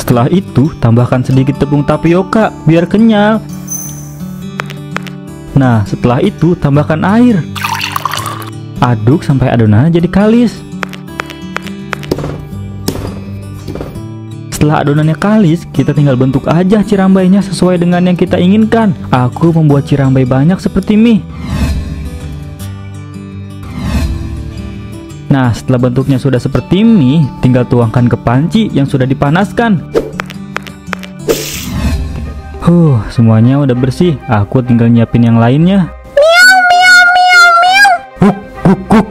Setelah itu, tambahkan sedikit tepung tapioka biar kenyal. Nah, setelah itu tambahkan air. Aduk sampai adonannya jadi kalis. Setelah adonannya kalis, kita tinggal bentuk aja cirambainya sesuai dengan yang kita inginkan. Aku membuat cirambai banyak seperti mie. Nah, setelah bentuknya sudah seperti mie, tinggal tuangkan ke panci yang sudah dipanaskan. Semuanya udah bersih. Aku tinggal nyiapin yang lainnya. Miau, miau, miau, miau. Guk, guk, guk.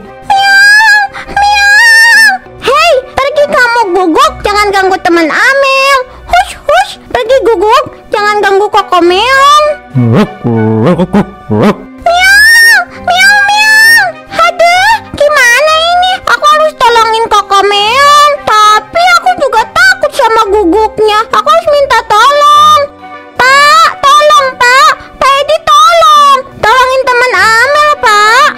Hei, pergi kamu Guguk, jangan ganggu teman Amel. Hush, hush, pergi Guguk, jangan ganggu Koko Meong. Guk, guk, guk, guk. Miau, miau, miau. Aduh, gimana ini? Aku harus tolongin Koko Meong, tapi aku juga takut sama Guguknya. Aku harus minta tolong. Pak, tolong Pak. Pak Edi tolong. Tolongin teman Amel, Pak.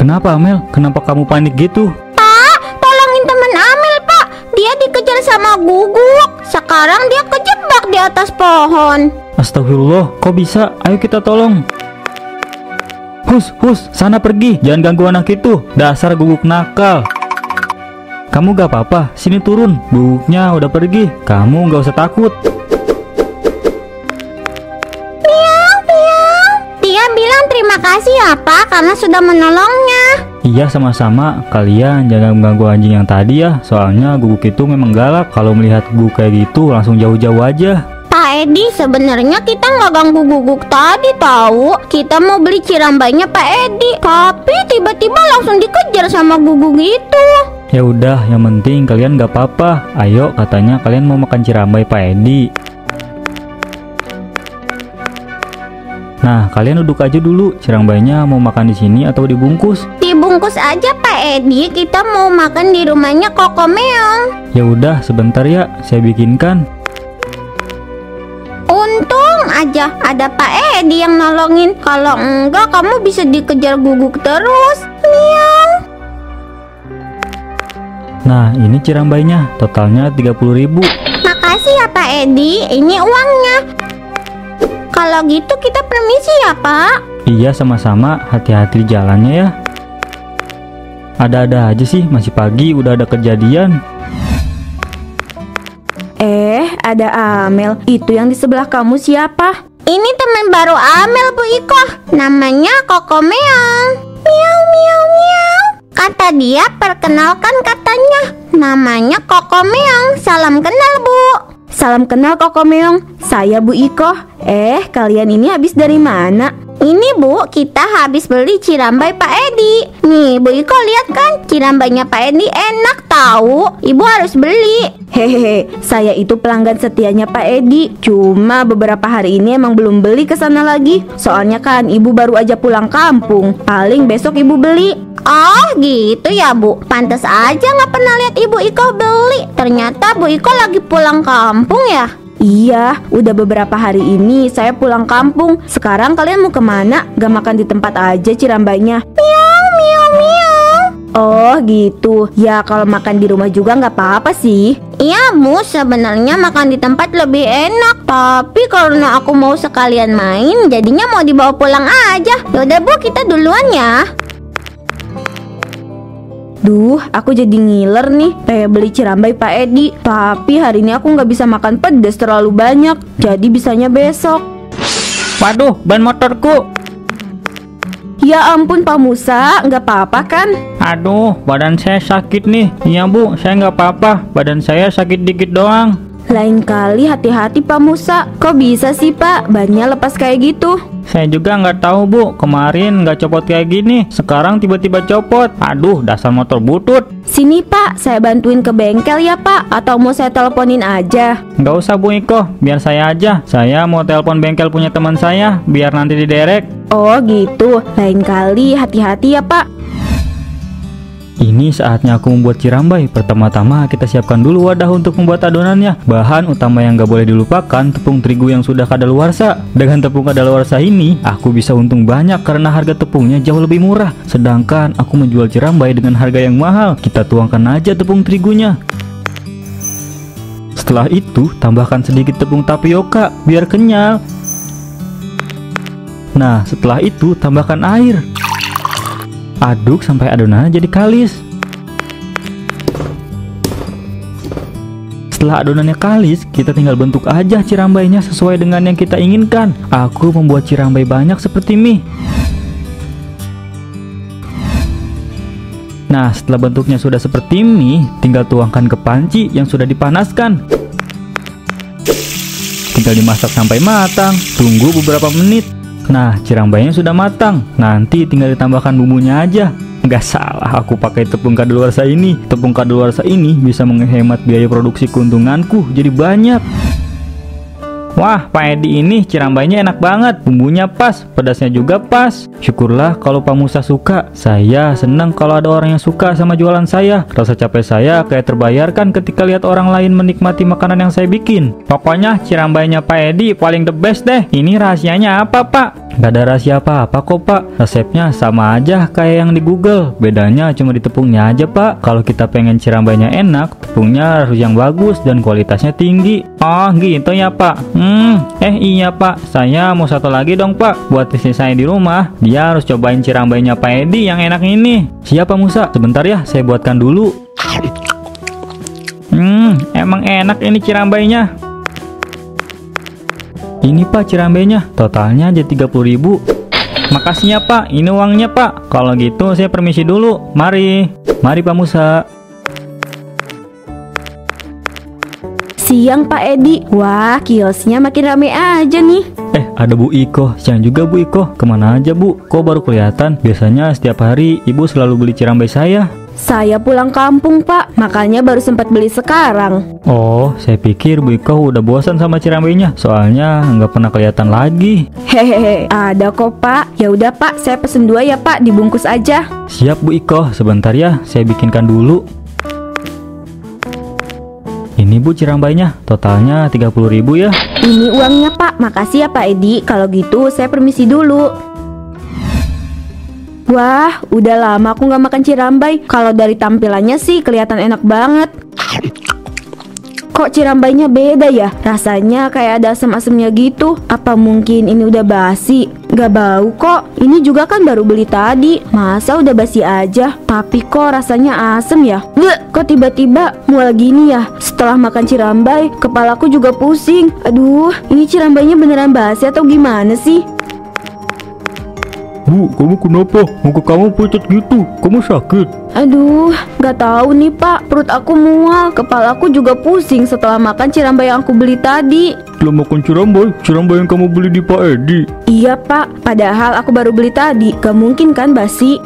Kenapa, Amel? Kenapa kamu panik gitu? Pak, tolongin teman Amel, Pak. Dia dikejar sama Guguk. Sekarang dia kejebak di atas pohon. Astagfirullah, kok bisa? Ayo kita tolong. Hus, sana pergi. Jangan ganggu anak itu. Dasar Guguk nakal. Kamu gak apa-apa, sini turun. Guguknya udah pergi. Kamu gak usah takut. Miau, miau. Dia bilang terima kasih ya Pak, karena sudah menolongnya. Iya, sama-sama. Kalian jangan mengganggu anjing yang tadi ya. Soalnya Guguk itu memang galak. Kalau melihat Guguk kayak gitu, langsung jauh-jauh aja. Pak Edi, sebenarnya kita nggak ganggu Guguk tadi tahu. Kita mau beli cirambainya Pak Edi, tapi tiba-tiba langsung dikejar sama Guguk itu. Ya udah, yang penting kalian gak apa-apa. Ayo, katanya kalian mau makan cirambai Pak Edi. Nah, kalian duduk aja dulu. Cirambainya mau makan di sini atau dibungkus? Dibungkus aja Pak Edi, kita mau makan di rumahnya Koko Meong. Ya udah, sebentar ya, saya bikinkan. Untung aja ada Pak Edi yang nolongin. Kalau enggak, kamu bisa dikejar Guguk terus. Miau. Nah, ini cirambainya, totalnya 30.000. Makasih ya Pak Edi, ini uangnya. Kalau gitu kita permisi ya Pak. Iya, sama-sama. Hati-hati di jalannya ya. Ada-ada aja sih, masih pagi udah ada kejadian. Ada Amel. Itu yang di sebelah kamu siapa? Ini teman baru Amel Bu Iko, namanya Koko Meong. Miau, miau, miau. Kata dia, perkenalkan katanya, namanya Koko Meong. Salam kenal Bu. Salam kenal Koko Meong. Saya Bu Iko. Kalian ini habis dari mana? Ini Bu, kita habis beli cirambai Pak Edi. Nih Bu Iko, lihat kan, cirambainya Pak Edi enak tahu. Ibu harus beli. Hehehe, saya itu pelanggan setianya Pak Edi. Cuma beberapa hari ini emang belum beli ke sana lagi. Soalnya kan ibu baru aja pulang kampung. Paling besok ibu beli. Oh gitu ya Bu, pantas aja nggak pernah lihat Ibu Iko beli. Ternyata Bu Iko lagi pulang kampung ya. Iya, udah beberapa hari ini saya pulang kampung. Sekarang kalian mau kemana? Gak makan di tempat aja cirambainya? Miau, miau, miau. Oh gitu. Ya kalau makan di rumah juga nggak apa-apa sih. Iya Bu, sebenarnya makan di tempat lebih enak. Tapi karena aku mau sekalian main, jadinya mau dibawa pulang aja. Yaudah Bu, kita duluan ya. Duh, aku jadi ngiler nih. Pengen beli cirambai Pak Edi, tapi hari ini aku nggak bisa makan pedas terlalu banyak. Jadi bisanya besok. Waduh, ban motorku. Ya ampun Pak Musa, nggak apa-apa kan? Aduh, badan saya sakit nih. Iya Bu, saya nggak apa-apa. Badan saya sakit dikit doang. Lain kali hati-hati Pak Musa. Kok bisa sih Pak, bannya lepas kayak gitu? Saya juga nggak tahu Bu, kemarin nggak copot kayak gini, sekarang tiba-tiba copot. Aduh, dasar motor butut. Sini Pak, saya bantuin ke bengkel ya Pak. Atau mau saya teleponin aja? Nggak usah Bu Iko, biar saya aja. Saya mau telepon bengkel punya teman saya, biar nanti diderek. Oh gitu, lain kali hati-hati ya Pak. Ini saatnya aku membuat cirambai. Pertama-tama kita siapkan dulu wadah untuk membuat adonannya. Bahan utama yang gak boleh dilupakan, tepung terigu yang sudah kadaluarsa. Dengan tepung kadaluarsa ini, aku bisa untung banyak karena harga tepungnya jauh lebih murah. Sedangkan aku menjual cirambai dengan harga yang mahal. Kita tuangkan aja tepung terigunya. Setelah itu, tambahkan sedikit tepung tapioka biar kenyal. Nah, setelah itu tambahkan air. Aduk sampai adonannya jadi kalis. Setelah adonannya kalis, kita tinggal bentuk aja cirambainya sesuai dengan yang kita inginkan. Aku membuat cirambai banyak seperti mie. Nah, setelah bentuknya sudah seperti mie, tinggal tuangkan ke panci yang sudah dipanaskan. Tinggal dimasak sampai matang. Tunggu beberapa menit. Nah, cirambainya sudah matang. Nanti tinggal ditambahkan bumbunya aja. Nggak salah aku pakai tepung kadaluarsa ini. Tepung kadaluarsa ini bisa menghemat biaya produksi keuntunganku jadi banyak. Wah, Pak Edi ini cirambainya enak banget. Bumbunya pas, pedasnya juga pas. Syukurlah kalau Pak Musa suka. Saya senang kalau ada orang yang suka sama jualan saya. Rasa capek saya kayak terbayarkan ketika lihat orang lain menikmati makanan yang saya bikin. Pokoknya cirambainya Pak Edi paling the best deh. Ini rahasianya apa, Pak? Gak ada rahasia apa-apa kok, Pak. Resepnya sama aja kayak yang di Google. Bedanya cuma di tepungnya aja, Pak. Kalau kita pengen cirambainya enak, tepungnya harus yang bagus dan kualitasnya tinggi. Oh, gitu ya, Pak. Iya, Pak. Saya mau satu lagi dong, Pak. Buat istri saya di rumah, dia harus cobain cirambainya Pak Edi yang enak ini. Siap, Pak Musa. Sebentar ya, saya buatkan dulu. Emang enak ini cirambainya. Ini, Pak, cirambainya. Totalnya aja 30.000. Makasih ya, Pak. Ini uangnya, Pak. Kalau gitu saya permisi dulu. Mari. Mari, Pak Musa. Siang Pak Edi. Wah, kiosnya makin rame aja nih. Ada Bu Iko. Siang juga Bu Iko. Kemana aja, Bu? Kok baru kelihatan? Biasanya setiap hari Ibu selalu beli cirambai saya. Saya pulang kampung, Pak. Makanya baru sempat beli sekarang. Oh, saya pikir Bu Iko udah bosan sama cirambainya. Soalnya nggak pernah kelihatan lagi. Hehehe, ada kok, Pak. Ya udah, Pak, saya pesen 2 ya, Pak. Dibungkus aja. Siap Bu Iko. Sebentar ya, saya bikinkan dulu. Ini Bu cirambainya, totalnya 30.000 ya. Ini uangnya, Pak. Makasih ya, Pak Edi. Kalau gitu saya permisi dulu. Wah, udah lama aku nggak makan cirambai. Kalau dari tampilannya sih kelihatan enak banget. Kok cirambainya beda ya? Rasanya kayak ada asam-asamnya gitu. Apa mungkin ini udah basi? Gak bau kok. Ini juga kan baru beli tadi. Masa udah basi aja? Tapi kok rasanya asem ya? Bleh, kok tiba-tiba mual gini ya? Setelah makan cirambai, kepalaku juga pusing. Aduh, ini cirambainya beneran basi atau gimana sih? Bu, kamu kenapa? Muka kamu pucat gitu. Kamu sakit? Aduh, gak tahu nih, Pak. Perut aku mual, kepalaku juga pusing setelah makan cirambai yang aku beli tadi. Setelah makan cirambai? Cirambai yang kamu beli di Pak Edi? Iya, Pak. Padahal aku baru beli tadi. Gak mungkin kan basi?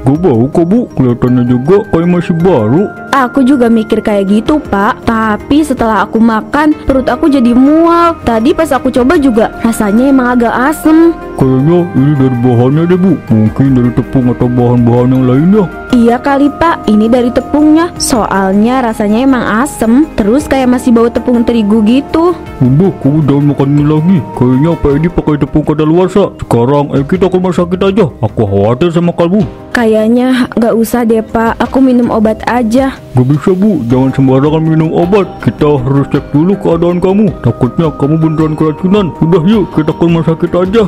Gak bau kok, Bu. Kelihatannya juga kayak masih baru. Aku juga mikir kayak gitu, Pak. Tapi setelah aku makan, perut aku jadi mual. Tadi pas aku coba juga rasanya emang agak asem. Kayaknya ini dari bahannya deh, Bu. Mungkin dari tepung atau bahan-bahan yang lainnya. Iya kali, Pak. Ini dari tepungnya. Soalnya rasanya emang asem. Terus kayak masih bau tepung terigu gitu. Bunda, kamu jangan makan mie lagi. Kayaknya Pak Edi pakai tepung kadaluarsa. Sekarang kita ke rumah sakit aja. Aku khawatir sama kamu. Kayaknya gak usah deh, Pak. Aku minum obat aja. Gak bisa, Bu. Jangan sembarangan minum obat. Kita harus cek dulu keadaan kamu. Takutnya kamu beneran keracunan. Udah yuk, kita ke rumah sakit aja.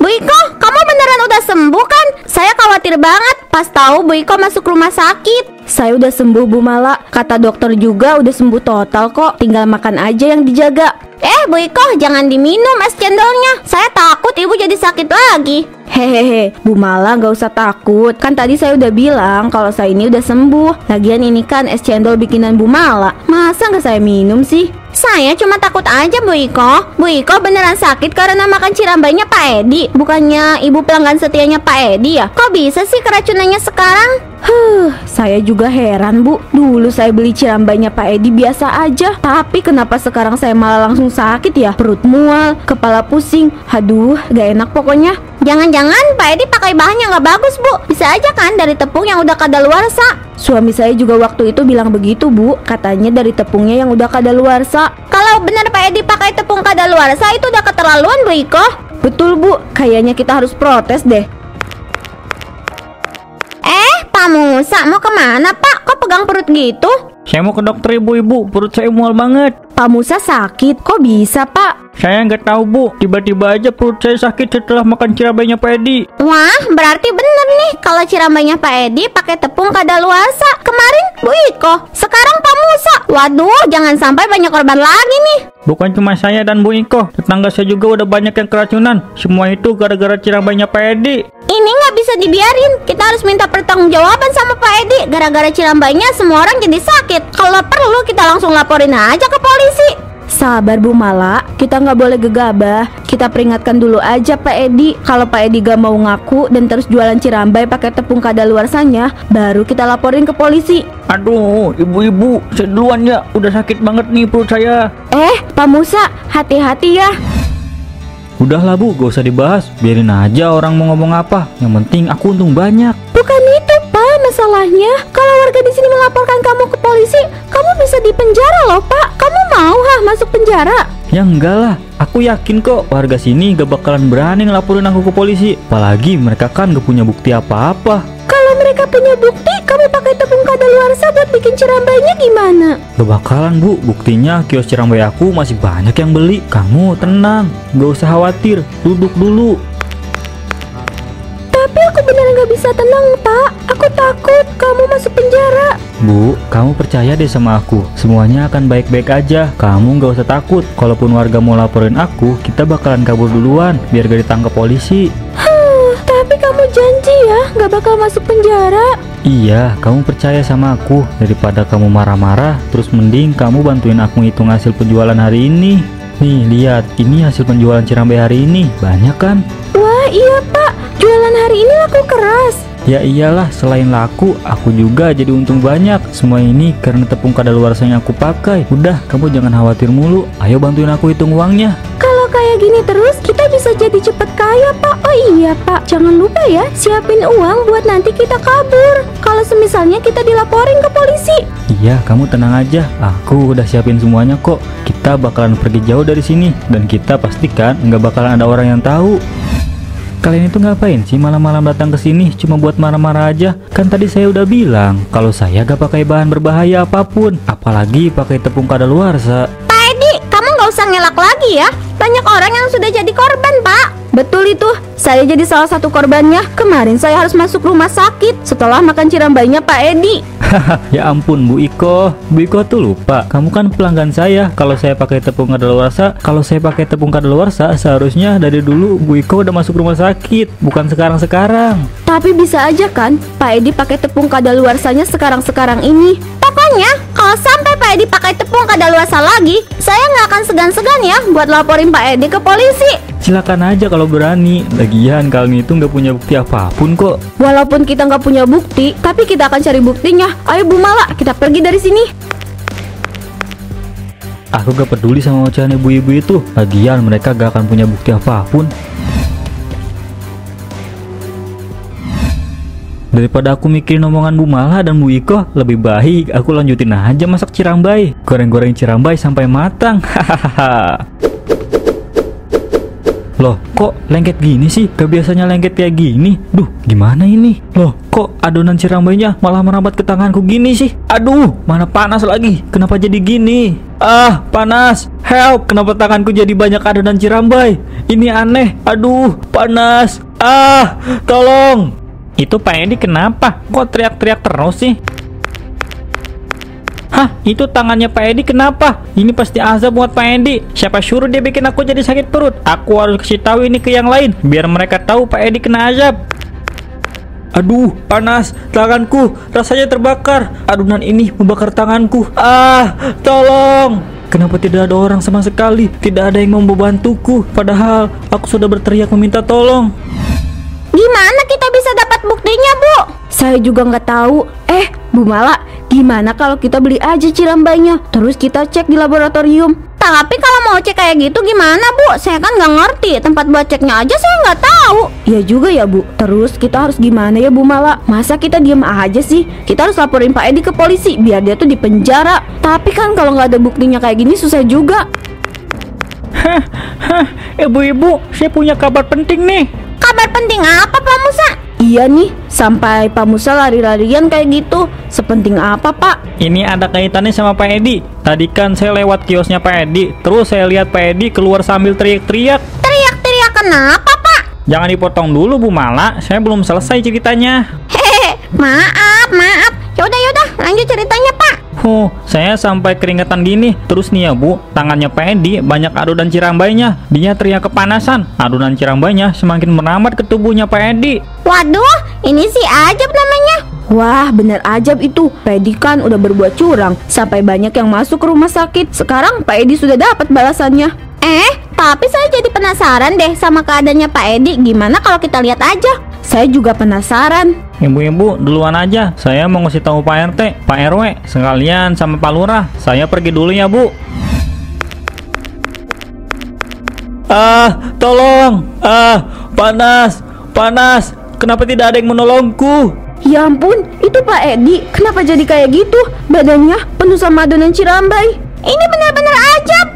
Bu Iko, kamu beneran udah sembuh kan? Saya khawatir banget pas tahu Bu Iko masuk rumah sakit. Saya udah sembuh, Bu Mala. Kata dokter juga udah sembuh total kok. Tinggal makan aja yang dijaga. Bu Iko, jangan diminum es cendolnya. Saya takut ibu jadi sakit lagi. Hehehe, Bu Mala gak usah takut. Kan tadi saya udah bilang kalau saya ini udah sembuh. Lagian ini kan es cendol bikinan Bu Mala. Masa gak saya minum sih? Saya cuma takut aja, Bu Iko. Bu Iko beneran sakit karena makan cirambainya Pak Edi. Bukannya ibu pelanggan setianya Pak Edi ya? Kok bisa sih keracunannya sekarang? Saya juga heran, Bu. Dulu saya beli cirambainya Pak Edi biasa aja. Tapi kenapa sekarang saya malah langsung sakit ya? Perut mual, kepala pusing. Aduh, gak enak pokoknya. Jangan-jangan Pak Edi pakai bahan yang gak bagus, Bu. Bisa aja kan dari tepung yang udah kadaluarsa. Suami saya juga waktu itu bilang begitu, Bu. Katanya dari tepungnya yang udah kadaluarsa. Kalau benar Pak Edi pakai tepung kadaluarsa itu udah keterlaluan, Bu Iko. Betul, Bu. Kayaknya kita harus protes deh. Pak Musa mau kemana, Pak? pegang perut gitu? Saya mau ke dokter ibu-ibu, perut saya mual banget. Pak Musa sakit, kok bisa Pak? Saya nggak tahu bu, tiba-tiba aja perut saya sakit setelah makan cirambainya Pak Edi. Wah, berarti bener nih kalau cirambainya Pak Edi pakai tepung kadaluarsa. Kemarin Bu Iko, sekarang Pak Musa. Waduh, jangan sampai banyak korban lagi nih. Bukan cuma saya dan Bu Iko, tetangga saya juga udah banyak yang keracunan. Semua itu gara-gara cirambainya Pak Edi. Ini nggak bisa dibiarin. Kita harus minta pertanggungjawaban sama Pak Edi. Gara-gara cirambainya semua orang jadi sakit. Kalau perlu kita langsung laporin aja ke polisi. Sabar Bu Mala, kita nggak boleh gegabah. Kita peringatkan dulu aja Pak Edi. Kalau Pak Edi gak mau ngaku dan terus jualan cirambai pakai tepung kadaluarsanya, baru kita laporin ke polisi. Aduh, ibu-ibu, saya duluan ya. Udah sakit banget nih perut saya. Pak Musa, hati-hati ya. Udahlah bu, gak usah dibahas. Biarin aja orang mau ngomong apa. Yang penting aku untung banyak. Bukan itu Pak masalahnya. Kalau warga di sini melaporkan kamu ke polisi, kamu bisa dipenjara loh Pak. Kamu mau masuk penjara? Ya enggak lah, aku yakin kok warga sini gak bakalan berani ngelaporin aku ke polisi. Apalagi mereka kan gak punya bukti apa-apa. Kalau mereka punya bukti, kamu pakai tepung kadaluarsa buat bikin cirambainya gimana? Gak bakalan bu, buktinya kios cirambai aku masih banyak yang beli. Kamu tenang, gak usah khawatir, duduk dulu. Tapi aku beneran gak bisa tenang Pak. Aku takut kamu masuk penjara. Bu, kamu percaya deh sama aku. Semuanya akan baik-baik aja. Kamu gak usah takut. Kalaupun warga mau laporin aku, kita bakalan kabur duluan biar gak ditangkap polisi. Tapi kamu janji ya gak bakal masuk penjara. Iya, kamu percaya sama aku. Daripada kamu marah-marah, terus mending kamu bantuin aku hitung hasil penjualan hari ini. Nih, lihat. Ini hasil penjualan cirambai hari ini. Banyak kan? Wah iya Pak, jualan hari ini laku keras. Ya iyalah, selain laku, aku juga jadi untung banyak. Semua ini karena tepung kadaluarsanya aku pakai. Udah, kamu jangan khawatir mulu. Ayo bantuin aku hitung uangnya. Kalau kayak gini terus, kita bisa jadi cepet kaya Pak. Oh iya Pak, jangan lupa ya, siapin uang buat nanti kita kabur. Kalau semisalnya kita dilaporin ke polisi. Iya, kamu tenang aja. Aku udah siapin semuanya kok. Kita bakalan pergi jauh dari sini. Dan kita pastikan nggak bakalan ada orang yang tahu. Kalian itu ngapain sih malam-malam datang ke sini cuma buat marah-marah aja? Kan tadi saya udah bilang kalau saya gak pakai bahan berbahaya apapun, apalagi pakai tepung kadaluarsa. Pak Edi, kamu nggak usah ngelak lagi ya. Banyak orang yang sudah jadi korban, Pak. Betul itu, saya jadi salah satu korbannya. Kemarin saya harus masuk rumah sakit setelah makan cirambainya Pak Edi. Ya ampun Bu Iko. Bu Iko tuh lupa, kamu kan pelanggan saya. Kalau saya pakai tepung kadaluarsa, seharusnya dari dulu Bu Iko udah masuk rumah sakit, bukan sekarang-sekarang. Tapi bisa aja kan Pak Edi pakai tepung kadaluarsanya sekarang-sekarang ini. Pokoknya kalau sampai Pak Edi pakai tepung kadaluarsa lagi, saya nggak akan segan-segan ya buat laporin Pak Edi ke polisi. Silakan aja kalau berani. Lagian kalian itu nggak punya bukti apapun kok. Walaupun kita nggak punya bukti, tapi kita akan cari buktinya. Ayo Bu Mala, kita pergi dari sini. Aku gak peduli sama ocehan ibu-ibu itu. Lagian mereka gak akan punya bukti apapun. Daripada aku mikirin omongan Bu Mala dan Bu Iko, lebih baik aku lanjutin aja masak cirambai. Goreng-goreng cirambai sampai matang. Hahaha. Loh, kok lengket gini sih? Gak biasanya lengket kayak gini. Duh, gimana ini? Loh, kok adonan cirambainya malah merambat ke tanganku gini sih? Aduh, mana panas lagi. Kenapa jadi gini? Ah, panas. Help, kenapa tanganku jadi banyak adonan cirambai? Ini aneh. Aduh, panas. Ah, tolong. Itu Pak Edi kenapa? Kok teriak-teriak terus sih? Hah, itu tangannya Pak Edi kenapa? Ini pasti azab buat Pak Edi. Siapa suruh dia bikin aku jadi sakit perut? Aku harus kasih tahu ini ke yang lain biar mereka tahu Pak Edi kena azab. Aduh, panas tanganku, rasanya terbakar. Adonan ini membakar tanganku. Ah, tolong. Kenapa tidak ada orang sama sekali? Tidak ada yang mau membantuku. Padahal aku sudah berteriak meminta tolong. Gimana kita bisa dapat buktinya, Bu? Saya juga nggak tahu. Bu Mala, gimana kalau kita beli aja cirambainya, terus kita cek di laboratorium? Tapi kalau mau cek kayak gitu gimana, Bu? Saya kan nggak ngerti. Tempat buat ceknya aja saya nggak tahu. Ya juga ya Bu. Terus kita harus gimana ya Bu Mala? Masa kita diem aja sih? Kita harus laporin Pak Edi ke polisi biar dia tuh dipenjara. Tapi kan kalau nggak ada buktinya kayak gini susah juga. Ibu-ibu, saya punya kabar penting nih. Kabar penting apa, Pak Musa? Iya nih, sampai Pak Musa lari-larian kayak gitu. Sepenting apa, Pak? Ini ada kaitannya sama Pak Edi. Tadi kan saya lewat kiosnya Pak Edi, terus saya lihat Pak Edi keluar sambil teriak-teriak. Teriak-teriak kenapa, Pak? Jangan dipotong dulu Bu Mala, saya belum selesai ceritanya. Hehe, maaf. Yaudah, lanjut ceritanya, Pak. Saya sampai keringetan gini. Terus nih ya Bu, tangannya Pak Edi banyak adonan cirambainya. Dia teriak kepanasan. Adonan cirambainya semakin merambat ke tubuhnya Pak Edi. Waduh, ini si Ajab namanya. Wah, bener ajab itu. Pak Edi kan udah berbuat curang sampai banyak yang masuk ke rumah sakit. Sekarang Pak Edi sudah dapat balasannya. Tapi saya jadi penasaran deh sama keadaannya Pak Edi. Gimana kalau kita lihat aja? Saya juga penasaran. Ibu-ibu duluan aja. Saya mau ngasih tahu Pak RT, Pak RW, sekalian sama Pak Lurah. Saya pergi dulu ya Bu. Tolong. Panas. Kenapa tidak ada yang menolongku? Ya ampun, itu Pak Edi. Kenapa jadi kayak gitu? Badannya penuh sama adonan cirambai. Ini benar-benar ajab.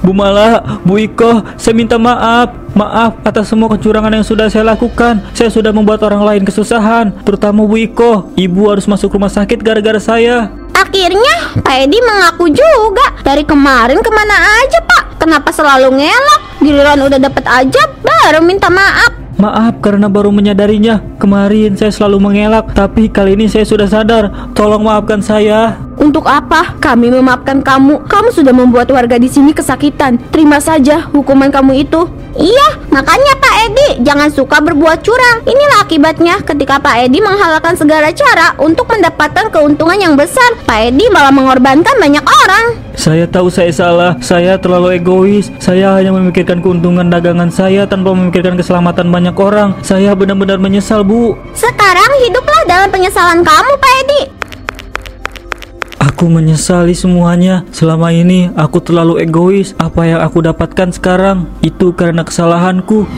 Bu Mala, Bu Iko, saya minta maaf. Maaf atas semua kecurangan yang sudah saya lakukan. Saya sudah membuat orang lain kesusahan, terutama Bu Iko. Ibu harus masuk rumah sakit gara-gara saya. Akhirnya Pak Edi mengaku juga. Dari kemarin kemana aja, Pak? Kenapa selalu ngelak? Giliran udah dapet ajab, baru minta maaf. Maaf karena baru menyadarinya. Kemarin saya selalu mengelak, tapi kali ini saya sudah sadar. Tolong maafkan saya. Untuk apa? Kami memaafkan kamu. Kamu sudah membuat warga di sini kesakitan. Terima saja hukuman kamu itu. Iya, makanya Pak Edi jangan suka berbuat curang. Inilah akibatnya ketika Pak Edi menghalalkan segala cara untuk mendapatkan keuntungan yang besar. Pak Edi malah mengorbankan banyak orang. Saya tahu saya salah. Saya terlalu egois. Saya hanya memikirkan keuntungan dagangan saya tanpa memikirkan keselamatan banyak orang. Saya benar-benar menyesal, Bu. Sekarang hiduplah dalam penyesalan kamu, Pak Edi. Aku menyesali semuanya. Selama ini aku terlalu egois. Apa yang aku dapatkan sekarang itu karena kesalahanku.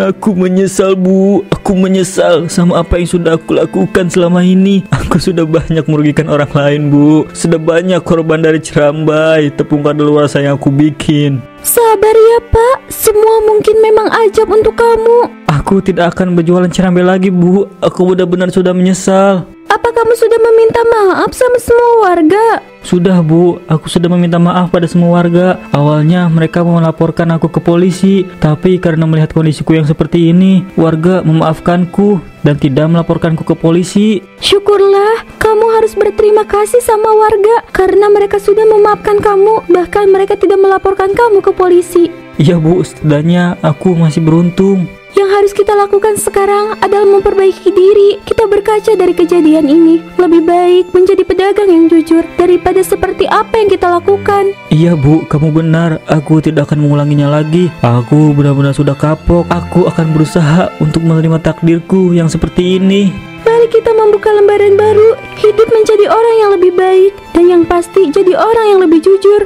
Aku menyesal, Bu. Aku menyesal sama apa yang sudah aku lakukan selama ini. Aku sudah banyak merugikan orang lain, Bu. Sudah banyak korban dari cerambai, tepung kadaluarsa yang aku bikin. Sabar ya, Pak. Semua mungkin memang ajab untuk kamu. Aku tidak akan berjualan cerambai lagi, Bu. Aku benar-benar sudah menyesal. Apa kamu sudah meminta maaf sama semua warga? Sudah, Bu. Aku sudah meminta maaf pada semua warga. Awalnya mereka mau melaporkan aku ke polisi, tapi karena melihat kondisiku yang seperti ini, warga memaafkanku dan tidak melaporkanku ke polisi. Syukurlah, kamu harus berterima kasih sama warga karena mereka sudah memaafkan kamu, bahkan mereka tidak melaporkan kamu ke polisi. Iya, Bu. Setidaknya aku masih beruntung. Yang harus kita lakukan sekarang adalah memperbaiki diri. Kita berkaca dari kejadian ini. Lebih baik menjadi pedagang yang jujur daripada seperti apa yang kita lakukan. Iya, Bu, kamu benar. Aku tidak akan mengulanginya lagi. Aku benar-benar sudah kapok. Aku akan berusaha untuk menerima takdirku yang seperti ini. Mari kita membuka lembaran baru. Hidup menjadi orang yang lebih baik. Dan yang pasti jadi orang yang lebih jujur.